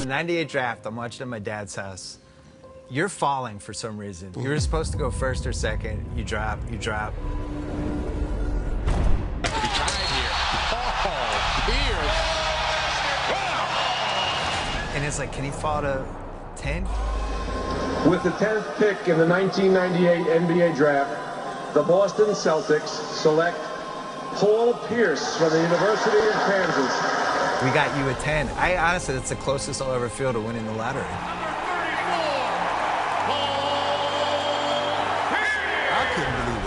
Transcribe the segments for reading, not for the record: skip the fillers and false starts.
'98 draft, I'm watching at my dad's house. You're falling for some reason. You were supposed to go first or second. You drop. And it's like, can he fall to 10? With the 10th pick in the 1998 NBA draft, the Boston Celtics select Paul Pierce from the University of Kansas. We got you a 10. Honestly, that's the closest I'll ever feel to winning the lottery. I couldn't believe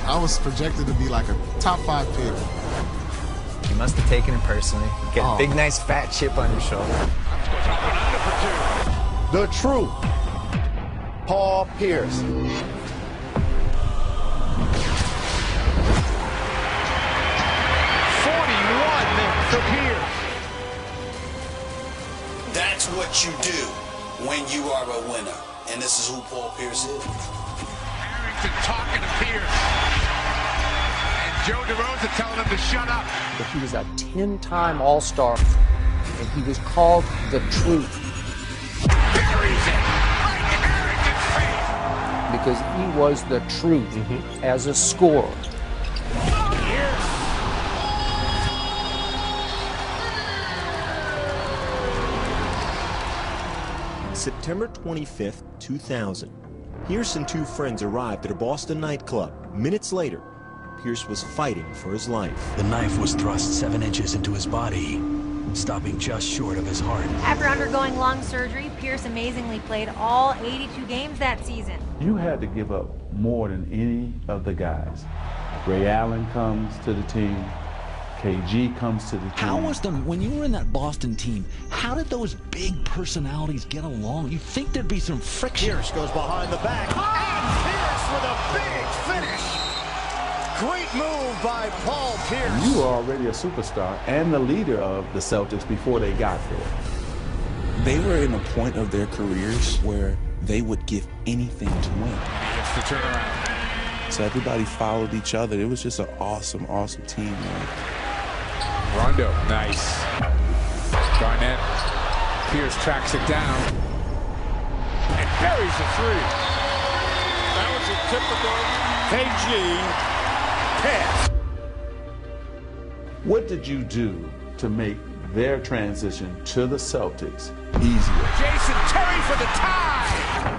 it. I was projected to be like a top 5 pick. You must have taken it personally. You get a big, nice, fat chip on your shoulder. The truth. Paul Pierce. 41 for Pierce. That's what you do when you are a winner. And this is who Paul Pierce is. Harrington talking to Pierce. And Joe DeRosa telling him to shut up. But he was a 10-time All-Star, and he was called the truth. Buries it right in Harrington's face. Because he was the truth as a scorer. September 25th, 2000. Pierce and two friends arrived at a Boston nightclub. Minutes later, Pierce was fighting for his life. The knife was thrust 7 inches into his body, stopping just short of his heart. After undergoing lung surgery, Pierce amazingly played all 82 games that season. You had to give up more than any of the guys. Ray Allen comes to the team. KG comes to the team. How was when you were in that Boston team, how did those big personalities get along? You'd think there'd be some friction. Pierce goes behind the back. And Pierce with a big finish. Great move by Paul Pierce. You were already a superstar and the leader of the Celtics before they got there. They were in a point of their careers where they would give anything to win. He gets the turnaround. So everybody followed each other. It was just an awesome, awesome team, man. Rondo, nice. Garnett. Pierce tracks it down. And buries a three. That was a typical KG pass. What did you do to make their transition to the Celtics easier? Jason Terry for the tie.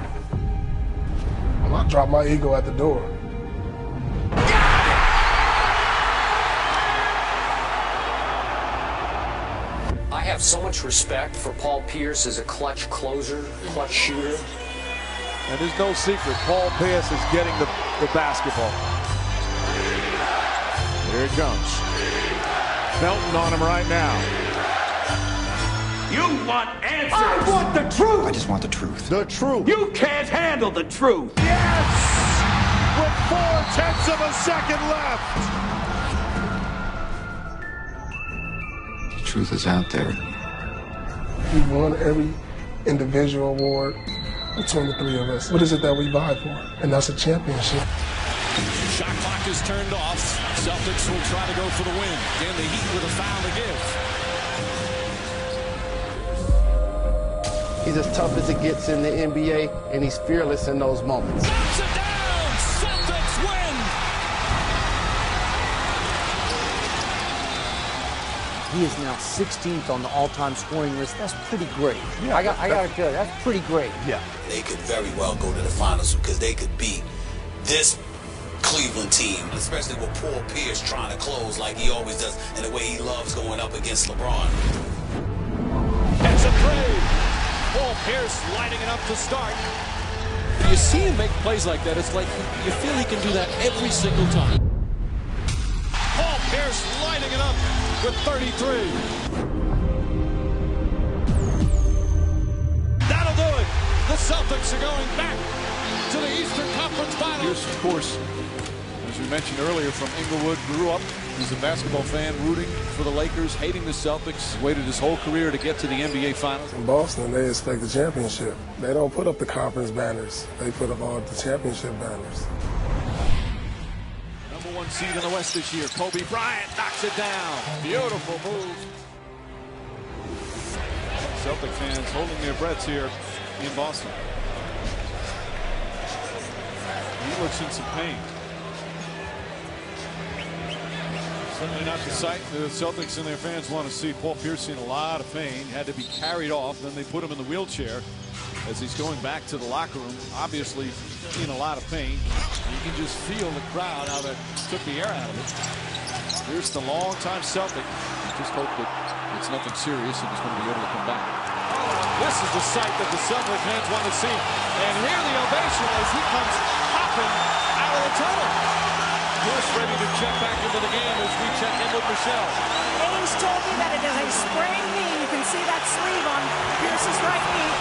Well, I dropped my ego at the door. I have so much respect for Paul Pierce as a clutch closer, clutch shooter. And there's no secret, Paul Pierce is getting the basketball. Here it comes. Felton on him right now. You want answers. I want the truth. I just want the truth. The truth. You can't handle the truth. Yes! With 4/10 of a second left. The truth is out there. We won every individual award between the three of us. What is it that we vie for? And that's a championship. Shot clock is turned off. Celtics will try to go for the win. Again, the Heat with a foul to give. He's as tough as it gets in the NBA, and he's fearless in those moments. Knocks it down! Celtics win! He is now 16th on the all-time scoring list. That's pretty great. Yeah, I got to tell you, that's pretty great. Yeah. They could very well go to the finals because they could beat this Cleveland team, especially with Paul Pierce trying to close like he always does and the way he loves going up against LeBron. It's a three! Paul Pierce lighting it up to start. You see him make plays like that, it's like you feel he can do that every single time. Paul Pierce lighting it up with 33. That'll do it. The Celtics are going back to the Eastern Conference Finals. Pierce, of course, as we mentioned earlier, from Inglewood, grew up as a basketball fan, rooting for the Lakers, hating the Celtics, waited his whole career to get to the NBA Finals. In Boston, they expect the championship. They don't put up the conference banners. They put up all the championship banners. #1 seed in the West this year, Kobe Bryant knocks it down. Beautiful move Celtic fans holding their breaths here in Boston. He looks in some pain. Certainly not the sight the Celtics and their fans want to see. Paul Pierce in a lot of pain, had to be carried off. Then they put him in the wheelchair as he's going back to the locker room. Obviously in a lot of pain. You can just feel the crowd, how that took the air out of it. Here's the longtime Celtic. Just hope that it's nothing serious and he's going to be able to come back. This is the sight that the Celtic fans want to see. And hear the ovation as he comes hopping out of the tunnel. Pierce ready to check back into the game as we check in with Michelle. Ames told me that it is a sprained knee. You can see that sleeve on Pierce's right knee.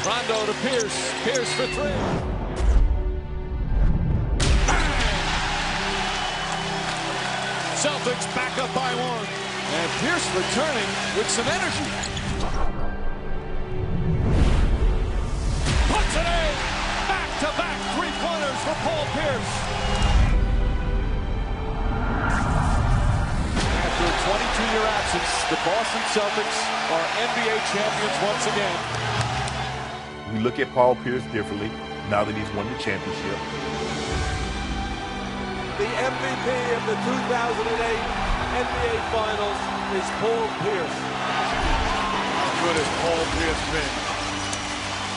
Rondo to Pierce. Pierce for three. Celtics back up by one. And Pierce returning with some energy. Puts it in. Back-to-back three-pointers for Paul Pierce. After a 22-year absence, the Boston Celtics are NBA champions once again. We look at Paul Pierce differently now that he's won the championship. The MVP of the 2008 NBA Finals is Paul Pierce. How good has Paul Pierce been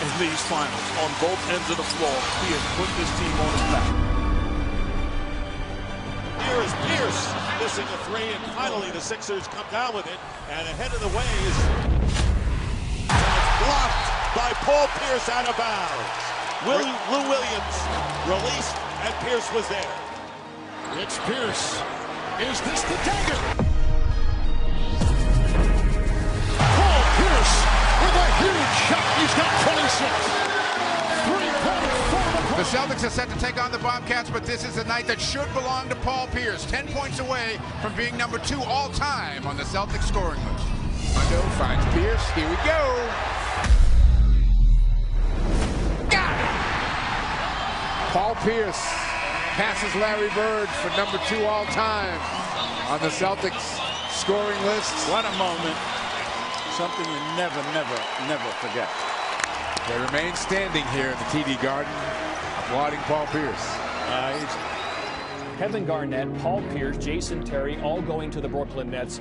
in these finals? On both ends of the floor, he has put this team on his back. Here is Pierce missing a three, and finally the Sixers come down with it. And ahead of the way is blocked by Paul Pierce out of bounds. Lou Williams released, and Pierce was there. It's Pierce. Is this the dagger? Paul Pierce with a huge shot. He's got 26. 3-pointer for the Celtics are set to take on the Bobcats, but this is a night that should belong to Paul Pierce. 10 points away from being number 2 all-time on the Celtics scoring list. Rondo finds Pierce. Here we go. Got it! Paul Pierce passes Larry Bird for number 2 all-time on the Celtics scoring list. What a moment. Something you never forget. They remain standing here in the TD Garden, applauding Paul Pierce. Kevin Garnett, Paul Pierce, Jason Terry, all going to the Brooklyn Nets.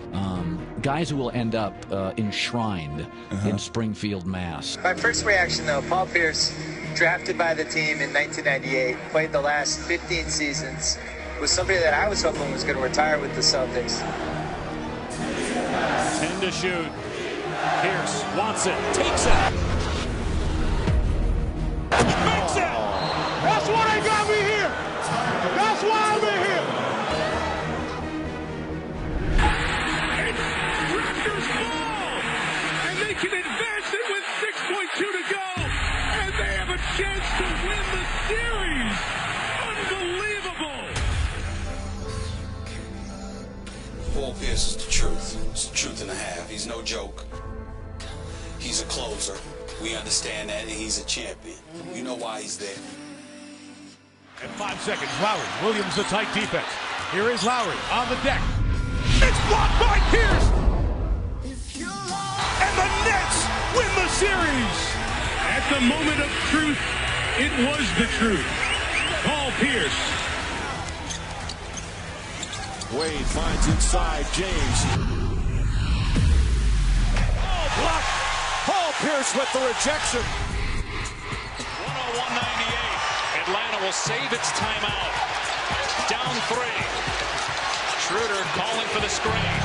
Guys who will end up enshrined in Springfield, Mass. My first reaction, though, Paul Pierce, drafted by the team in 1998, played the last 15 seasons, was somebody that I was hoping was going to retire with the Celtics. 10 to shoot. Pierce wants it, takes it. Makes it! That's why they got me here! That's why I'm in here! It's Raptors ball! And they can advance it with 6.2 to go! And they have a chance to win the series! Unbelievable! Paul Pierce is the truth. It's the truth and a half. He's no joke. He's a closer. We understand that, and he's a champion. You know why he's there. And 5 seconds, Lowry. Williams the tight defense. Here is Lowry on the deck. It's blocked by Pierce! And the Nets win the series! At the moment of truth, it was the truth. Paul Pierce. Wade finds inside James. Oh, blocked. Paul Pierce with the rejection. 101-98. Atlanta will save its timeout. Down 3. Schroeder calling for the screen.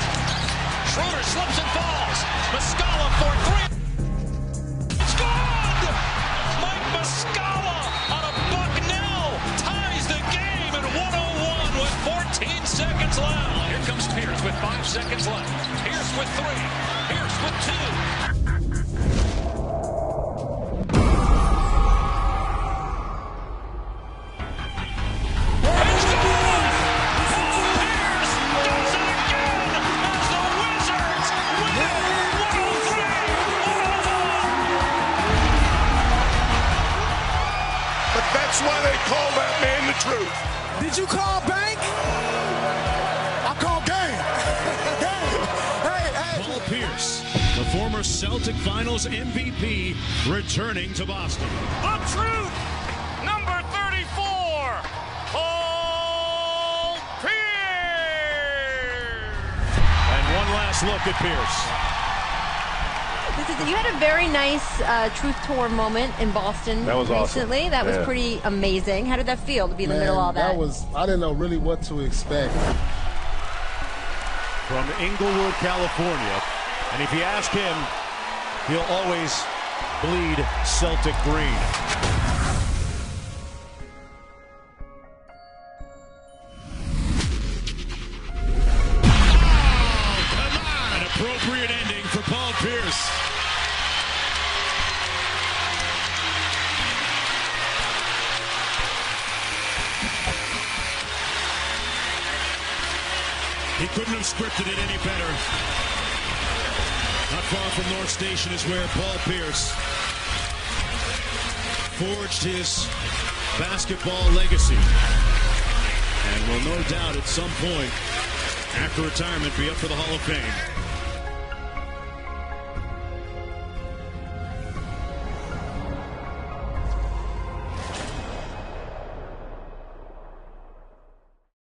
Schroeder slips and falls. Muscala for 3. It's good! Mike Muscala on a Bucknell ties the game at 101 with 14 seconds left. Here comes Pierce with 5 seconds left. Pierce with 3. Pierce with 2. That's why they call that man the truth. Did you call bank? I call game. Hey. Paul Pierce former Celtic Finals MVP, returning to Boston. The truth, number 34, Paul Pierce. And one last look at Pierce. You had a very nice Truth Tour moment in Boston That was recently. awesome. That was pretty amazing. How did that feel to be in the middle of all that? I didn't know really what to expect. From Inglewood, California. And if you ask him, he'll always bleed Celtic green. Appropriate ending for Paul Pierce. He couldn't have scripted it any better. Not far from North Station is where Paul Pierce forged his basketball legacy. And will no doubt at some point after retirement be up for the Hall of Fame.